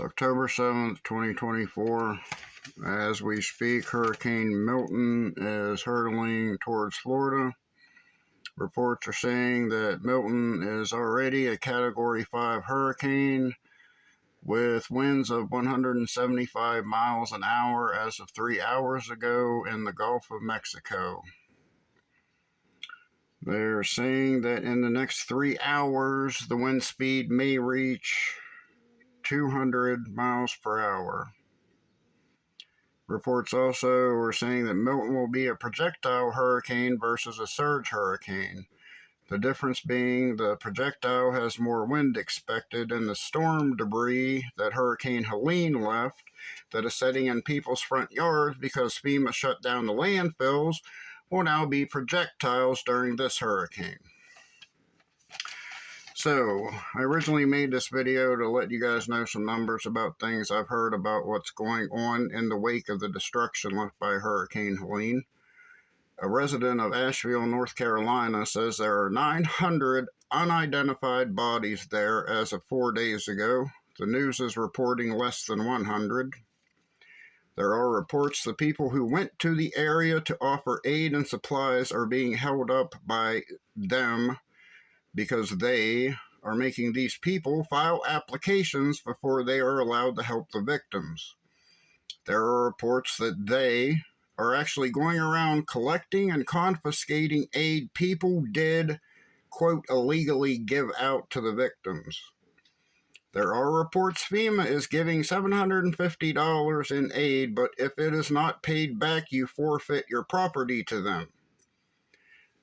October 7th, 2024. As we speak, Hurricane Milton is hurtling towards Florida. Reports are saying that Milton is already a Category 5 hurricane with winds of 175 miles an hour as of 3 hours ago in the Gulf of Mexico. They're saying that in the next 3 hours, the wind speed may reach 200 miles per hour. Reports also are saying that Milton will be a projectile hurricane versus a surge hurricane. The difference being the projectile has more wind expected, and the storm debris that Hurricane Helene left that is sitting in people's front yards because FEMA shut down the landfills will now be projectiles during this hurricane. So, I originally made this video to let you guys know some numbers about things I've heard about what's going on in the wake of the destruction left by Hurricane Helene. A resident of Asheville, North Carolina, says there are 900 unidentified bodies there as of 4 days ago. The news is reporting less than 100. There are reports the people who went to the area to offer aid and supplies are being held up by them because they are making these people file applications before they are allowed to help the victims. There are reports that they are actually going around collecting and confiscating aid people did, quote, illegally give out to the victims. There are reports FEMA is giving $750 in aid, but if it is not paid back, you forfeit your property to them.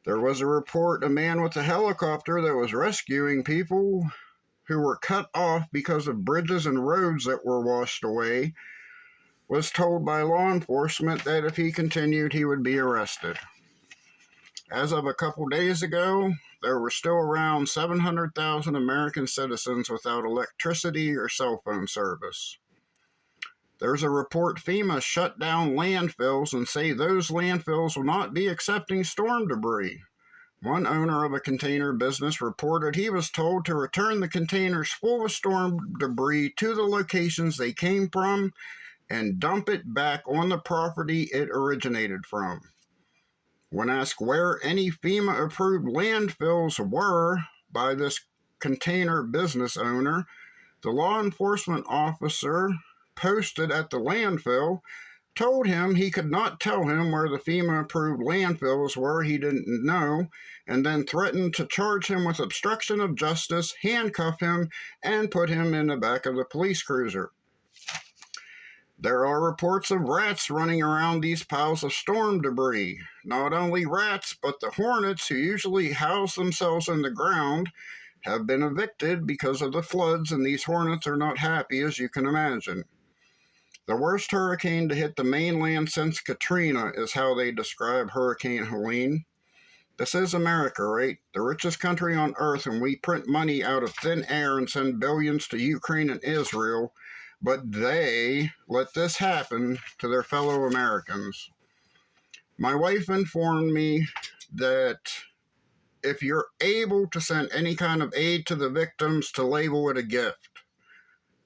There was a report a man with a helicopter that was rescuing people who were cut off because of bridges and roads that were washed away was told by law enforcement that if he continued, he would be arrested. As of a couple days ago, there were still around 700,000 American citizens without electricity or cell phone service. There's a report FEMA shut down landfills and say those landfills will not be accepting storm debris. One owner of a container business reported he was told to return the containers full of storm debris to the locations they came from and dump it back on the property it originated from. When asked where any FEMA-approved landfills were by this container business owner, the law enforcement officer posted at the landfill told him he could not tell him where the FEMA-approved landfills were he didn't know, and then threatened to charge him with obstruction of justice, handcuff him, and put him in the back of the police cruiser. There are reports of rats running around these piles of storm debris. Not only rats, but the hornets who usually house themselves in the ground have been evicted because of the floods, and these hornets are not happy, as you can imagine. The worst hurricane to hit the mainland since Katrina is how they describe Hurricane Helene. This is America, right? The richest country on earth, and we print money out of thin air and send billions to Ukraine and Israel. But they let this happen to their fellow Americans. My wife informed me that if you're able to send any kind of aid to the victims, to label it a gift.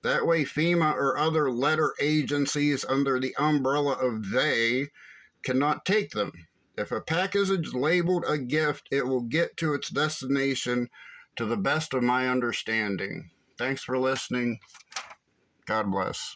That way FEMA or other letter agencies under the umbrella of they cannot take them. If a package is labeled a gift, it will get to its destination to the best of my understanding. Thanks for listening. God bless.